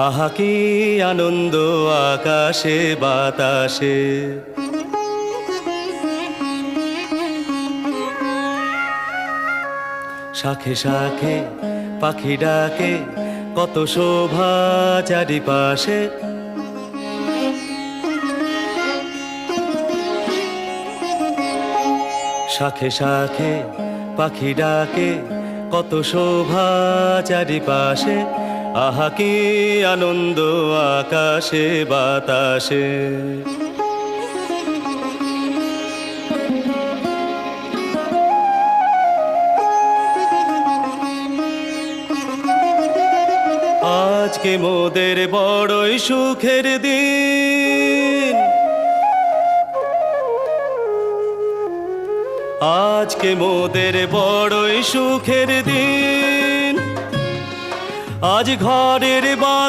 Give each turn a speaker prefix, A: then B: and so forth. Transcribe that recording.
A: আহা কি আনন্দ আকাশে বাতাসে, শাখে শাখে পাখি ডাকে, কত শোভা চারিপাশে। শাখে শাখে পাখি ডাকে, কত শোভা চারিপাশে। আহা কি আনন্দ আকাশে বাতাসে। আজকে মোদের বড়ই সুখের দিন, আজকে মোদের বড়ই সুখের দিন। আজ ঘরের বাঁধন